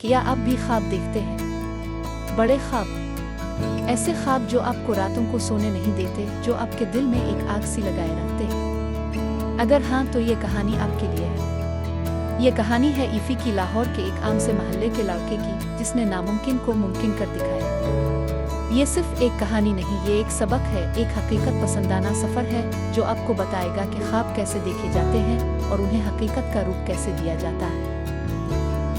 क्या आप भी ख्वाब देखते हैं? बड़े ख्वाब, ऐसे ख्वाब जो आपको रातों को सोने नहीं देते, जो आपके दिल में एक आग सी लगाए रखते हैं। अगर हाँ, तो ये कहानी आपके लिए है। ये कहानी है ईफी की, लाहौर के एक आम से मोहल्ले के लड़के की, जिसने नामुमकिन को मुमकिन कर दिखाया। ये सिर्फ एक कहानी नहीं, ये एक सबक है, एक हकीकत पसंदाना सफ़र है जो आपको बताएगा कि ख्वाब कैसे देखे जाते हैं और उन्हें हकीकत का रूप कैसे दिया जाता है।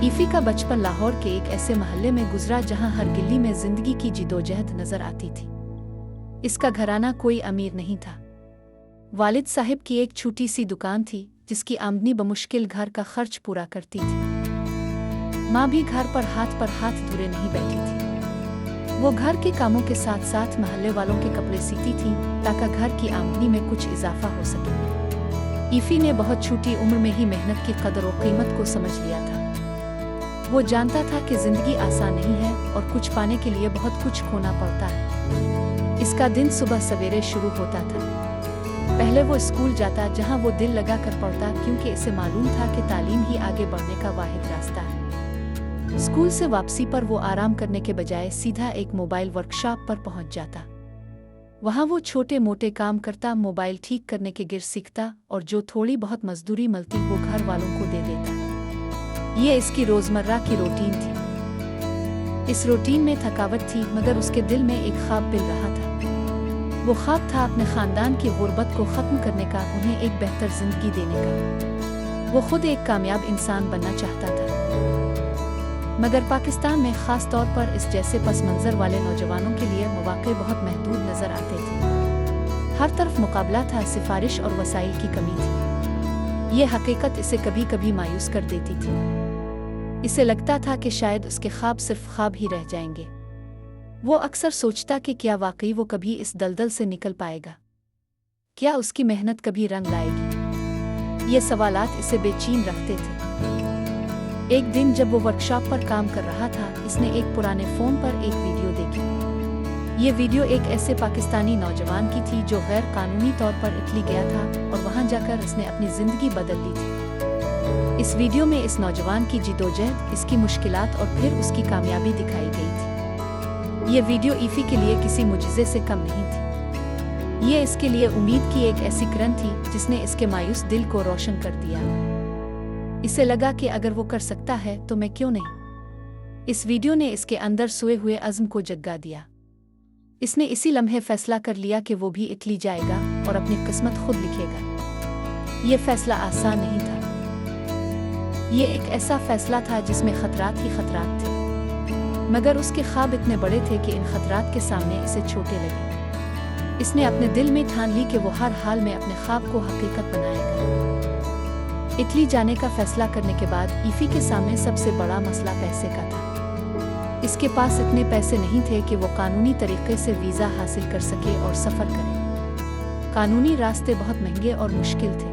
ईफी का बचपन लाहौर के एक ऐसे मोहल्ले में गुजरा जहां हर गली में जिंदगी की जिदोजहद नजर आती थी। इसका घराना कोई अमीर नहीं था। वालिद साहिब की एक छोटी सी दुकान थी जिसकी आमदनी बमुश्किल घर का खर्च पूरा करती थी। माँ भी घर पर हाथ धुरे नहीं बैठी थी। वो घर के कामों के साथ साथ मोहल्ले वालों के कपड़े सीती थी ताकि घर की आमदनी में कुछ इजाफा हो सके। ईफी ने बहुत छोटी उम्र में ही मेहनत की कदर और कीमत को समझ लिया था। वो जानता था कि जिंदगी आसान नहीं है और कुछ पाने के लिए बहुत कुछ खोना पड़ता है। इसका दिन सुबह सवेरे शुरू होता था। पहले वो स्कूल जाता जहां वो दिल लगा कर पढ़ता, क्योंकि इसे मालूम था कि तालीम ही आगे बढ़ने का वाहिद रास्ता है। स्कूल से वापसी पर वो आराम करने के बजाय सीधा एक मोबाइल वर्कशॉप पर पहुंच जाता। वहां वो छोटे मोटे काम करता, मोबाइल ठीक करने के गिर सीखता और जो थोड़ी बहुत मजदूरी मिलती वो घर वालों को दे देता। ये इसकी रोजमर्रा की रूटीन थी। इस रूटीन में थकावट थी, मगर उसके दिल में एक ख्वाब बिल रहा था। वो ख्वाब था अपने खानदान की गुर्बत को खत्म करने का, उन्हें एक बेहतर जिंदगी देने का। वो खुद एक कामयाब इंसान बनना चाहता था। मगर पाकिस्तान में खास तौर पर इस जैसे पस मंजर वाले नौजवानों के लिए मौके बहुत महदूद नजर आते थे। हर तरफ मुकाबला था, सिफारिश और वसाइल की कमी थी। ये हकीकत इसे कभी कभी मायूस कर देती थी। इसे लगता था कि शायद उसके ख्वाब सिर्फ ख्वाब ही रह जाएंगे। वो अक्सर सोचता कि क्या वाकई वो कभी इस दलदल से निकल पाएगा? क्या उसकी मेहनत कभी रंग लाएगी? ये सवालात इसे बेचैन रखते थे। एक दिन जब वो वर्कशॉप पर काम कर रहा था, इसने एक पुराने फ़ोन पर एक वीडियो देखी। ये वीडियो एक ऐसे पाकिस्तानी नौजवान की थी जो गैर कानूनी तौर पर इटली गया था और वहाँ जाकर उसने अपनी ज़िंदगी बदल ली थी। इस वीडियो में इस नौजवान की जिदोजहद, इसकी मुश्किलात और फिर उसकी कामयाबी दिखाई गई थी। ये वीडियो ईफी के लिए किसी मुजिज़े से कम नहीं थी। ये इसके लिए उम्मीद की एक ऐसी किरण थी जिसने इसके मायूस दिल को रोशन कर दिया। इसे लगा कि अगर वो कर सकता है तो मैं क्यों नहीं। इस वीडियो ने इसके अंदर सोए हुए अज़्म को जगा दिया। इसने इसी लम्हे फैसला कर लिया कि वो भी इटली जाएगा और अपनी किस्मत खुद लिखेगा। ये फैसला आसान नहीं था। ये एक ऐसा फैसला था जिसमें खतरात ही खतरात थे, मगर उसके ख्वाब इतने बड़े थे कि इन खतरात के सामने इसे छोटे लगे। इसने अपने दिल में ठान ली कि वो हर हाल में अपने ख्वाब को हकीकत बनाएगा। इटली जाने का फैसला करने के बाद ईफी के सामने सबसे बड़ा मसला पैसे का था। इसके पास इतने पैसे नहीं थे कि वो कानूनी तरीके से वीज़ा हासिल कर सके और सफ़र करे। कानूनी रास्ते बहुत महंगे और मुश्किल थे।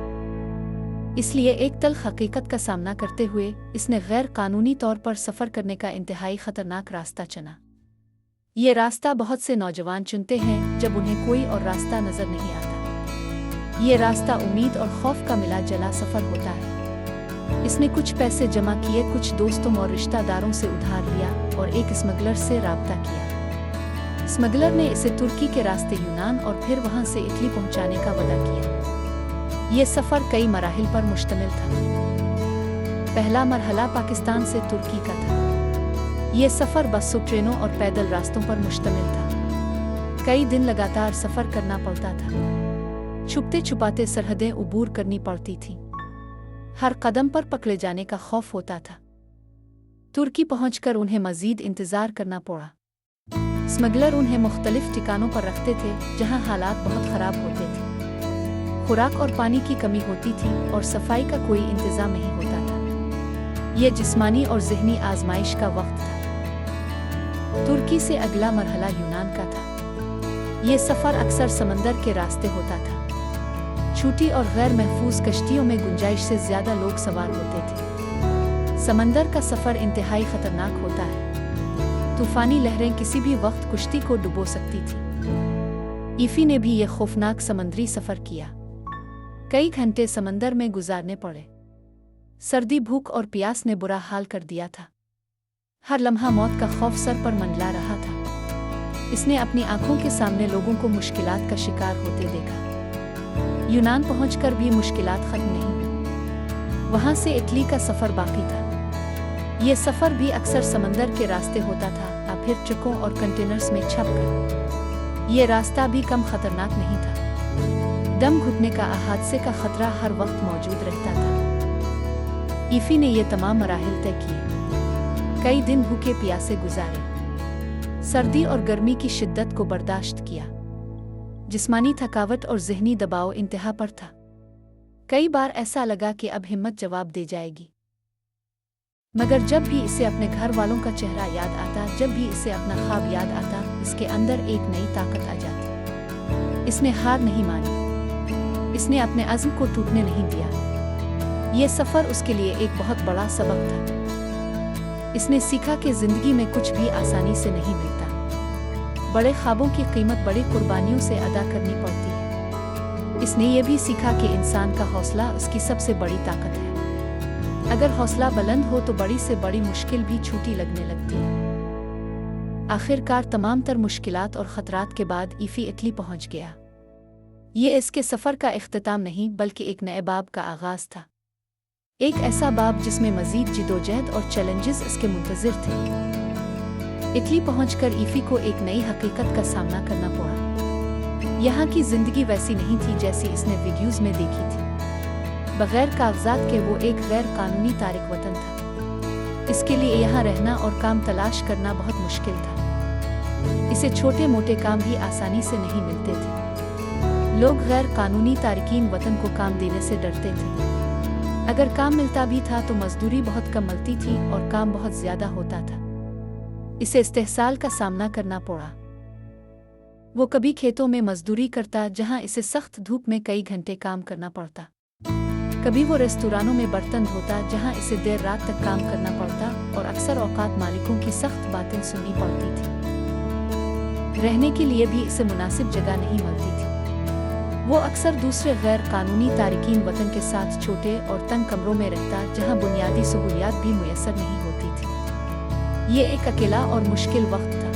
इसलिए एक तल्ख हकीकत का सामना करते हुए इसने गैर कानूनी तौर पर सफ़र करने का इंतहाई ख़तरनाक रास्ता चुना। ये रास्ता बहुत से नौजवान चुनते हैं जब उन्हें कोई और रास्ता नज़र नहीं आता। ये रास्ता उम्मीद और खौफ का मिला जला सफ़र होता है। इसने कुछ पैसे जमा किए, कुछ दोस्तों और रिश्तेदारों से उधार लिया और एक स्मगलर से राब्ता किया। स्मगलर ने इसे तुर्की के रास्ते यूनान और फिर वहाँ से इटली पहुँचाने का वादा किया। ये सफ़र कई मराहिल पर मुश्तमिल था। पहला मरहला पाकिस्तान से तुर्की का था। ये सफ़र बसों, ट्रेनों और पैदल रास्तों पर मुश्तमिल था। कई दिन लगातार सफ़र करना पड़ता था। छुपते छुपाते सरहदें उबूर करनी पड़ती थी। हर कदम पर पकड़े जाने का खौफ होता था। तुर्की पहुंचकर उन्हें मज़ीद इंतज़ार करना पड़ा। स्मगलर उन्हें मुख्तलिफ ठिकानों पर रखते थे जहां हालात बहुत ख़राब होते थे। खुराक और पानी की कमी होती थी और सफाई का कोई इंतज़ाम नहीं होता था। ये जिस्मानी और ज़हनी आजमाइश का वक्त था। तुर्की से अगला मरहला यूनान का था। ये सफ़र अक्सर समंदर के रास्ते होता था। छोटी और गैर महफूज कश्तियों में गुंजाइश से ज़्यादा लोग सवार होते थे। समंदर का सफ़र इंतहाई ख़तरनाक होता है। तूफ़ानी लहरें किसी भी वक्त कश्ती को डुबो सकती थी। ईफी ने भी ये खौफनाक समंदरी सफ़र किया। कई घंटे समंदर में गुजारने पड़े। सर्दी, भूख और प्यास ने बुरा हाल कर दिया था। हर लम्हा मौत का खौफ सर पर मंडला रहा था। इसने अपनी आंखों के सामने लोगों को मुश्किलात का शिकार होते देखा। यूनान पहुंचकर भी मुश्किलात खत्म नहीं हुई। वहां से इटली का सफर बाकी था। ये सफर भी अक्सर समंदर के रास्ते होता था, फिर ट्रकों और कंटेनर्स में छप कर। ये रास्ता भी कम खतरनाक नहीं था। दम घुटने का, हादसे का खतरा हर वक्त मौजूद रहता था। ईफी ने ये तमाम मराहिल तय किए। कई दिन भूखे प्यासे गुजारे, सर्दी और गर्मी की शिद्दत को बर्दाश्त किया। जिस्मानी थकावट और ज़हनी दबाव इंतहा पर था। कई बार ऐसा लगा कि अब हिम्मत जवाब दे जाएगी। मगर जब भी इसे अपने घर वालों का चेहरा याद आता, जब भी इसे अपना ख्वाब याद आता, इसके अंदर एक नई ताकत आ जाती। इसने हार नहीं मानी। इसने अपने अज़्म को टूटने नहीं दिया। ये सफ़र उसके लिए एक बहुत बड़ा सबक था। इसने सीखा कि ज़िंदगी में कुछ भी आसानी से नहीं मिलता। बड़े ख्वाबों की कीमत बड़ी कुर्बानियों से अदा करनी पड़ती है। इसने ये भी सीखा कि इंसान का हौसला उसकी सबसे बड़ी ताकत है। अगर हौसला बुलंद हो तो बड़ी से बड़ी मुश्किल भी छोटी लगने लगती है। आखिरकार तमाम तर मुश्किलात और ख़तरात के बाद ईफी इटली पहुंच गया। ये इसके सफ़र का इख्तिताम नहीं बल्कि एक नए बाब का आगाज़ था। एक ऐसा बाब जिसमें मज़ीद जिदोजहद और चैलेंजेस इसके मुंतज़िर थे। इटली पहुंचकर ईफी को एक नई हकीकत का सामना करना पड़ा। यहाँ की ज़िंदगी वैसी नहीं थी जैसी इसने वीडियोज़ में देखी थी। बगैर कागजात के वो एक गैर कानूनी तारिक वतन था। इसके लिए यहाँ रहना और काम तलाश करना बहुत मुश्किल था। इसे छोटे मोटे काम भी आसानी से नहीं मिलते थे। लोग गैर कानूनी तारिकीन वतन को काम देने से डरते थे। अगर काम मिलता भी था तो मजदूरी बहुत कम मिलती थी और काम बहुत ज़्यादा होता था। इसे इस्तेहसाल का सामना करना पड़ा। वो कभी खेतों में मजदूरी करता जहाँ इसे सख्त धूप में कई घंटे काम करना पड़ता। कभी वो रेस्तोरानों में बर्तन धोता जहां इसे देर रात तक काम करना पड़ता और अक्सर औकात मालिकों की सख्त बातें सुननी पड़ती थी। रहने के लिए भी इसे मुनासिब जगह नहीं मिलती थी। वो अक्सर दूसरे गैर कानूनी तारिकीन वतन के साथ छोटे और तंग कमरों में रहता जहां बुनियादी सहूलियात भी मुयस्सर नहीं होती थी। ये एक अकेला और मुश्किल वक्त था,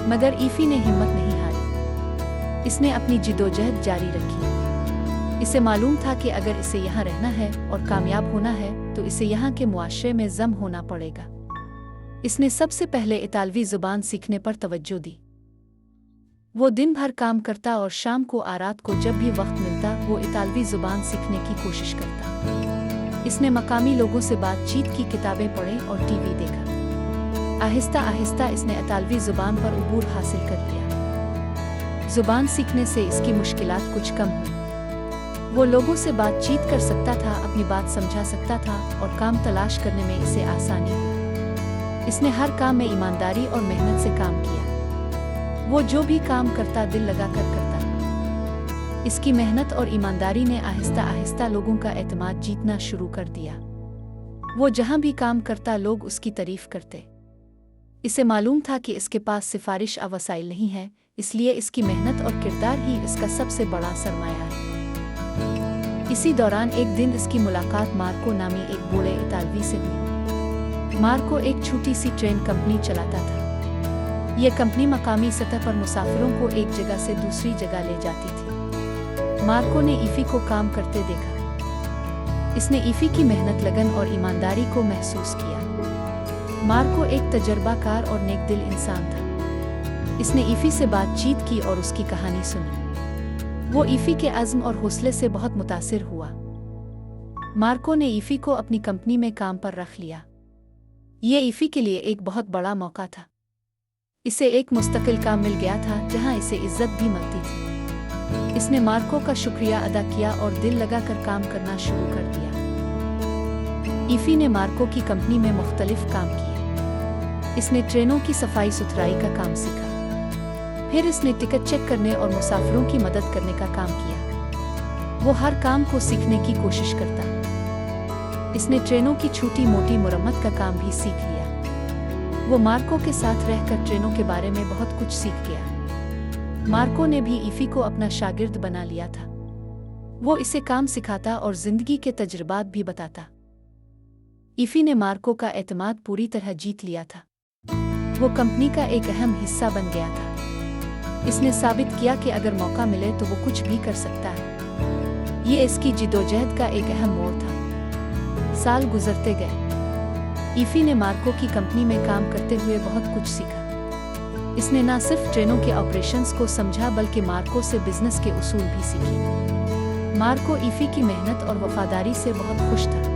मगर ईफी ने हिम्मत नहीं हारी। इसने अपनी जिदोजहद जारी रखी। इसे मालूम था कि अगर इसे यहाँ रहना है और कामयाब होना है तो इसे यहाँ के मुआशरे में जम होना पड़ेगा। इसने सबसे पहले इतालवी ज़ुबान सीखने पर तवज्जो दी। वो दिन भर काम करता और शाम को रात को जब भी वक्त मिलता वो इतालवी ज़ुबान सीखने की कोशिश करता। इसने मकामी लोगों से बातचीत की, किताबें पढ़े और टीवी देखा। आहिस्ता आहिस्ता इसने इतालवी ज़ुबान पर उबूर हासिल कर लिया। ज़ुबान सीखने से इसकी मुश्किलात कुछ कम हुई। वो लोगों से बातचीत कर सकता था, अपनी बात समझा सकता था और काम तलाश करने में इसे आसानी हुई। इसने हर काम में ईमानदारी और मेहनत से काम किया। वो जो भी काम करता दिल लगा कर करता। इसकी मेहनत और ईमानदारी ने आहिस्ता आहिस्ता लोगों का एतमाद जीतना शुरू कर दिया। वो जहाँ भी काम करता लोग उसकी तारीफ करते। इसे मालूम था कि इसके पास सिफारिश वसाइल नहीं है, इसलिए इसकी मेहनत और किरदार ही इसका सबसे बड़ा सरमाया है। इसी दौरान एक दिन इसकी मुलाकात मार्को नामी एक बूढ़े इतालवी से हुई। मार्को एक छोटी सी ट्रेन कंपनी चलाता था। यह कंपनी मकामी सतह पर मुसाफिरों को एक जगह से दूसरी जगह ले जाती थी। मार्को ने ईफी को काम करते देखा। इसने ईफी की मेहनत, लगन और ईमानदारी को महसूस किया। मार्को एक तजर्बाकार और नेकदिल इंसान था। इसने ईफी से बातचीत की और उसकी कहानी सुनी। वो ईफी के अज़्म और हौसले से बहुत मुतासिर हुआ। मार्को ने ईफी को अपनी कंपनी में काम पर रख लिया। ये ईफी के लिए एक बहुत बड़ा मौका था। इसे एक मुस्तकिल काम मिल गया था जहां इसे इज्जत भी मिलती थी। इसने मार्को का शुक्रिया अदा किया और दिल लगाकर काम करना शुरू कर दिया। ईफी ने मार्को की कंपनी में मुख्तलिफ काम किए। इसने ट्रेनों की सफाई सुथराई का काम सीखा। फिर इसने टिकट चेक करने और मुसाफिरों की मदद करने का काम किया। वो हर काम को सीखने की कोशिश करता। इसने ट्रेनों की छोटी मोटी मुरम्मत का काम भी सीख लिया। वो मार्को के साथ रहकर ट्रेनों के बारे में बहुत कुछ सीख गया। मार्को ने भी ईफी को अपना शागिर्द बना लिया था। वो इसे काम सिखाता और जिंदगी के तजुर्बात भी बताता। ईफी ने मार्को का एतमाद पूरी तरह जीत लिया था। वो कंपनी का एक अहम हिस्सा बन गया था। इसने साबित किया कि अगर मौका मिले तो वो कुछ भी कर सकता है। ये इसकी जिद्दोजहद का एक अहम मोड़ था। साल गुजरते गए। ईफी ने मार्को की कंपनी में काम करते हुए बहुत कुछ सीखा। इसने न सिर्फ ट्रेनों के ऑपरेशंस को समझा बल्कि मार्को से बिजनेस के उसूल भी सीखे। मार्को ईफी की मेहनत और वफादारी से बहुत खुश था।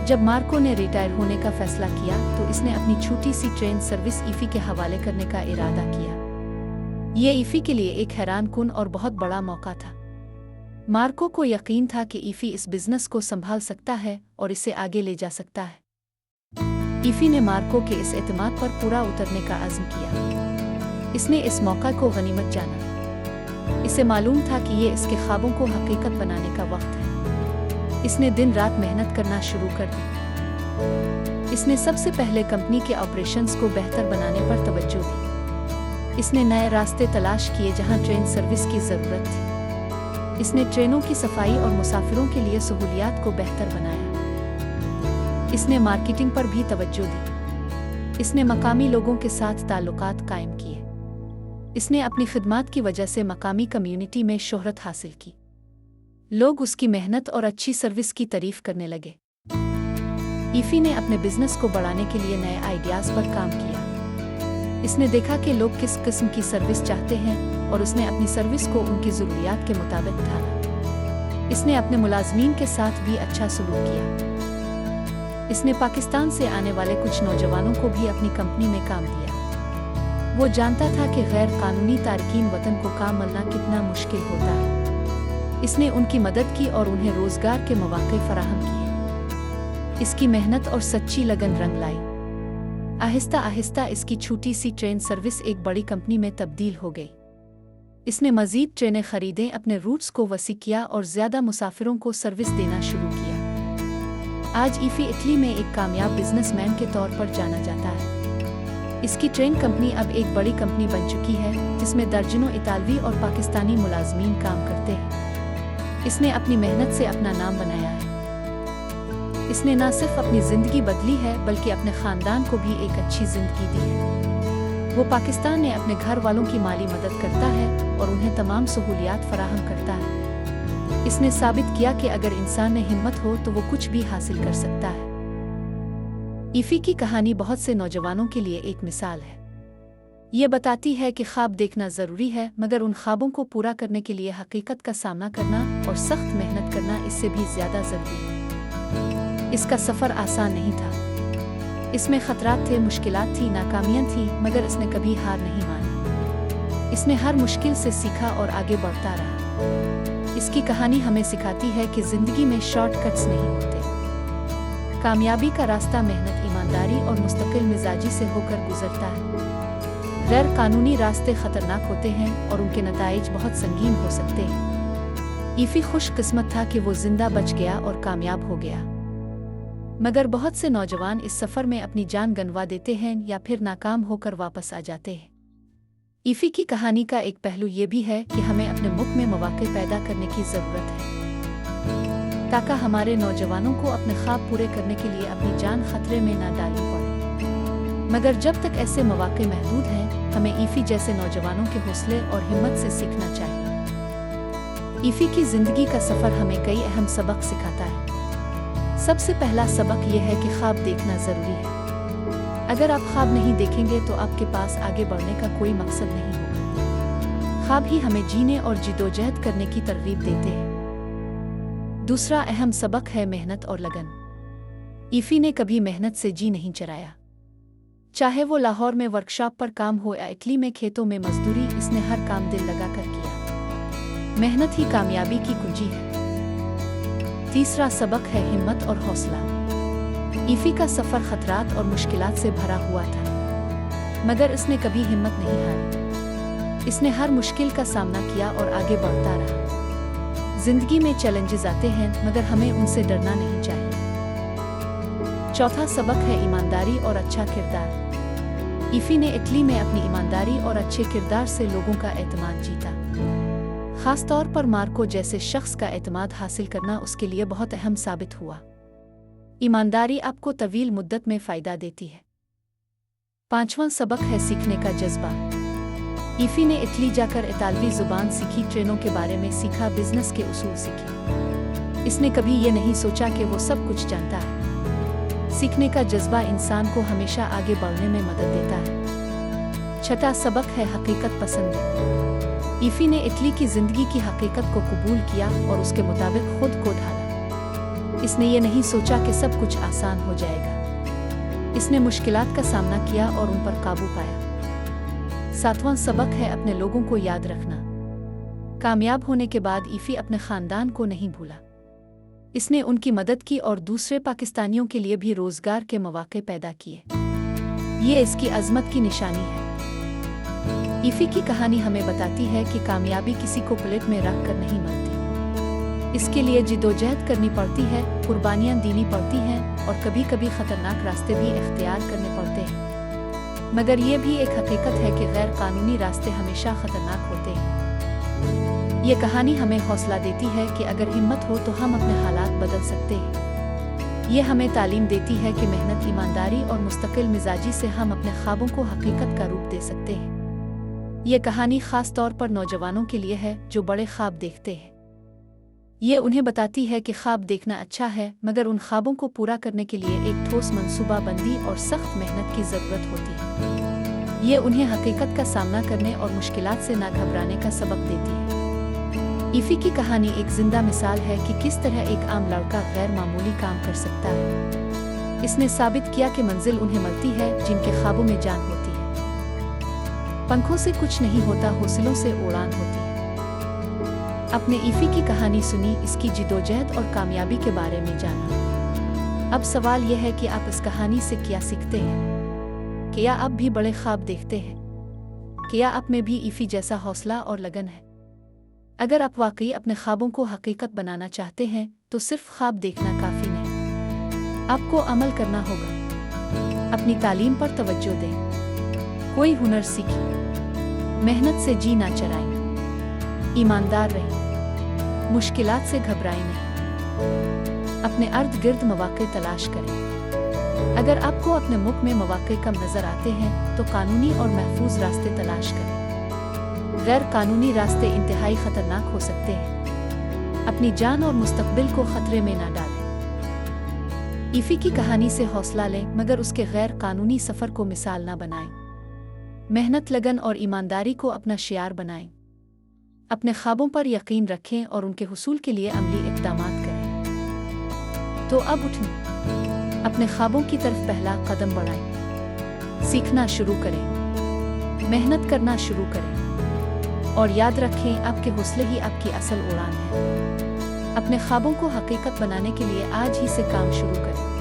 जब मार्को ने रिटायर होने का फैसला किया तो इसने अपनी छोटी सी ट्रेन सर्विस ईफी के हवाले करने का इरादा किया। ये ईफी के लिए एक हैरानकुन और बहुत बड़ा मौका था। मार्को को यकीन था कि ईफी इस बिजनेस को संभाल सकता है और इसे आगे ले जा सकता है। ईफी ने मार्को के इस एतमाद पर पूरा उतरने का अज़्म किया। इसने इस मौका को गनीमत जाना। इसे मालूम था कि ये इसके ख्वाबों को हकीकत बनाने का वक्त है। इसने दिन रात मेहनत करना शुरू कर दी। इसने सबसे पहले कंपनी के ऑपरेशंस को बेहतर बनाने पर तवज्जो दी। इसने नए रास्ते तलाश किए जहां ट्रेन सर्विस की ज़रूरत थी। इसने ट्रेनों की सफाई और मुसाफिरों के लिए सहूलियात को बेहतर बनाया। इसने मार्केटिंग पर भी तवज्जो दी। इसने मकामी लोगों के साथ ताल्लुकात कायम किए। इसने अपनी खिदमात की वजह से मकामी कम्युनिटी में शोहरत हासिल की। लोग उसकी मेहनत और अच्छी सर्विस की तारीफ करने लगे। ईफी ने अपने बिजनेस को बढ़ाने के लिए नए आइडियाज़ पर काम किया। इसने देखा कि लोग किस किस्म की सर्विस चाहते हैं और उसने अपनी सर्विस को उनकी ज़रूरियात के मुताबिक ढाला। इसने अपने मुलाजमीन के साथ भी अच्छा सलूक किया। इसने पाकिस्तान से आने वाले कुछ नौजवानों को भी अपनी कंपनी में काम दिया। वो जानता था कि गैर कानूनी तारकीन वतन को काम मिलना कितना मुश्किल होता है। इसने उनकी मदद की और उन्हें रोजगार के मौके फराहम किए। इसकी मेहनत और सच्ची लगन रंग लाई। आहिस्ता आहिस्ता इसकी छोटी सी ट्रेन सर्विस एक बड़ी कंपनी में तब्दील हो गई। इसने मजीद ट्रेनें खरीदें, अपने रूट्स को वसी किया और ज़्यादा मुसाफिरों को सर्विस देना शुरू किया। आज ईफी इटली में एक कामयाब बिजनेसमैन के तौर पर जाना जाता है। इसकी ट्रेन कंपनी अब एक बड़ी कंपनी बन चुकी है जिसमें दर्जनों इतालवी और पाकिस्तानी मुलाजमीन काम करते हैं। इसने अपनी मेहनत से अपना नाम बनाया है। इसने न सिर्फ अपनी ज़िंदगी बदली है बल्कि अपने ख़ानदान को भी एक अच्छी ज़िंदगी दी है। वो पाकिस्तान में अपने घर वालों की माली मदद करता है और उन्हें तमाम सहूलियात फराहम करता है। इसने साबित किया कि अगर इंसान में हिम्मत हो तो वो कुछ भी हासिल कर सकता है। ईफी की कहानी बहुत से नौजवानों के लिए एक मिसाल है। ये बताती है कि ख्वाब देखना ज़रूरी है मगर उन ख्वाबों को पूरा करने के लिए हकीकत का सामना करना और सख्त मेहनत करना इससे भी ज़्यादा ज़रूरी है। इसका सफ़र आसान नहीं था। इसमें ख़तरात थे, मुश्किलात थी, नाकामियाँ थी, मगर इसने कभी हार नहीं मानी। इसने हर मुश्किल से सीखा और आगे बढ़ता रहा। इसकी कहानी हमें सिखाती है कि ज़िंदगी में शॉर्टकट्स नहीं होते। कामयाबी का रास्ता मेहनत, ईमानदारी और मुस्तकिल मिजाजी से होकर गुजरता है। गैर कानूनी रास्ते खतरनाक होते हैं और उनके नताइज बहुत संगीन हो सकते हैं। ईफी खुश किस्मत था कि वो जिंदा बच गया और कामयाब हो गया, मगर बहुत से नौजवान इस सफ़र में अपनी जान गंवा देते हैं या फिर नाकाम होकर वापस आ जाते हैं। ईफी की कहानी का एक पहलू ये भी है कि हमें अपने मुल्क में मौके पैदा करने की ज़रूरत है ताकि हमारे नौजवानों को अपने ख्वाब पूरे करने के लिए अपनी जान खतरे में न डालनी पड़े। मगर जब तक ऐसे मौके महदूद हैं, हमें ईफी जैसे नौजवानों के हौसले और हिम्मत से सीखना चाहिए। ईफी की ज़िंदगी का सफ़र हमें कई अहम सबक सिखाता है। सबसे पहला सबक यह है कि ख्वाब देखना ज़रूरी है। अगर आप ख्वाब नहीं देखेंगे तो आपके पास आगे बढ़ने का कोई मकसद नहीं होगा। ख्वाब ही हमें जीने और जिद्दोजहद करने की तरगीब देते हैं। दूसरा अहम सबक है मेहनत और लगन। ईफी ने कभी मेहनत से जी नहीं चराया। चाहे वो लाहौर में वर्कशॉप पर काम हो या इटली में खेतों में मजदूरी, इसने हर काम दिल लगाकर किया। मेहनत ही कामयाबी की कुंजी है। तीसरा सबक है हिम्मत और हौसला। ईफी का सफ़र खतरात और मुश्किलात से भरा हुआ था, मगर इसने कभी हिम्मत नहीं हारी। इसने हर मुश्किल का सामना किया और आगे बढ़ता रहा। जिंदगी में चैलेंजेस आते हैं, मगर हमें उनसे डरना नहीं चाहिए। चौथा सबक है ईमानदारी और अच्छा किरदार। ईफी ने इटली में अपनी ईमानदारी और अच्छे किरदार से लोगों का एतमाद जीता। खास तौर पर मार्को जैसे शख्स का एतमाद हासिल करना उसके लिए बहुत अहम साबित हुआ। ईमानदारी आपको तवील मुद्दत में फ़ायदा देती है। 5वां सबक है सीखने का जज्बा। ईफी ने इटली जाकर इतालवी ज़ुबान सीखी, ट्रेनों के बारे में सीखा, बिजनेस के उसूल सीखे। इसने कभी ये नहीं सोचा कि वो सब कुछ जानता है। सीखने का जज्बा इंसान को हमेशा आगे बढ़ने में मदद देता है। 6वां सबक है हकीकत पसंद। ईफी ने इटली की ज़िंदगी की हकीकत को कबूल किया और उसके मुताबिक खुद को ढाला। इसने ये नहीं सोचा कि सब कुछ आसान हो जाएगा। इसने मुश्किलात का सामना किया और उन पर काबू पाया। 7वां सबक है अपने लोगों को याद रखना। कामयाब होने के बाद ईफी अपने ख़ानदान को नहीं भूला। इसने उनकी मदद की और दूसरे पाकिस्तानियों के लिए भी रोज़गार के मौके पैदा किए। ये इसकी अज़मत की निशानी है। ईफी की कहानी हमें बताती है कि कामयाबी किसी को प्लेट में रख कर नहीं मिलती। इसके लिए जिद्दोजहद करनी पड़ती है, कुर्बानियाँ देनी पड़ती हैं और कभी कभी ख़तरनाक रास्ते भी इख्तियार करने पड़ते हैं। मगर ये भी एक हकीकत है कि गैर कानूनी रास्ते हमेशा ख़तरनाक होते हैं। ये कहानी हमें हौसला देती है कि अगर हिम्मत हो तो हम अपने हालात बदल सकते हैं। ये हमें तालीम देती है कि मेहनत, ईमानदारी और मुस्तकिल मिजाजी से हम अपने ख्वाबों को हकीकत का रूप दे सकते हैं। ये कहानी ख़ास तौर पर नौजवानों के लिए है जो बड़े ख्वाब देखते हैं। ये उन्हें बताती है कि ख्वाब देखना अच्छा है, मगर उन ख्वाबों को पूरा करने के लिए एक ठोस मंसूबाबंदी और सख्त मेहनत की ज़रूरत होती है। ये उन्हें हकीकत का सामना करने और मुश्किलात से ना घबराने का सबक देती है। ईफी की कहानी एक जिंदा मिसाल है कि किस तरह एक आम लड़का गैर मामूली काम कर सकता है। इसने साबित किया कि मंजिल उन्हें मिलती है जिनके ख्वाबों में जान होती है। पंखों से कुछ नहीं होता, हौसलों से उड़ान होती है। अपने ईफी की कहानी सुनी, इसकी जिद्दोजहद और कामयाबी के बारे में जाना। अब सवाल यह है कि आप इस कहानी से क्या सीखते हैं? क्या आप भी बड़े ख्वाब देखते हैं? क्या आप में भी ईफी जैसा हौसला और लगन है? अगर आप वाकई अपने ख्वाबों को हकीकत बनाना चाहते हैं तो सिर्फ ख्वाब देखना काफ़ी नहीं, आपको अमल करना होगा। अपनी तालीम पर तवज्जो दें, कोई हुनर सीखें, मेहनत से जी ना चराएं, ईमानदार रहें, मुश्किलात से घबराएं नहीं, अपने अर्द गिर्द मौके तलाश करें। अगर आपको अपने मुल्क में मौके कम नजर आते हैं तो कानूनी और महफूज रास्ते तलाश करें। गैर कानूनी रास्ते इंतहाई खतरनाक हो सकते हैं। अपनी जान और मुस्तकबिल को खतरे में ना डालें। ईफी की कहानी से हौसला लें, मगर उसके गैर कानूनी सफर को मिसाल ना बनाएं। मेहनत, लगन और ईमानदारी को अपना शियार बनाएं। अपने ख्वाबों पर यकीन रखें और उनके हुसूल के लिए अमली इक़दामात करें। तो अब उठें, अपने ख्वाबों की तरफ पहला कदम बढ़ाएं, सीखना शुरू करें, मेहनत करना शुरू करें और याद रखें, आपके हौसले ही आपकी असल उड़ान है। अपने ख्वाबों को हकीकत बनाने के लिए आज ही से काम शुरू करें।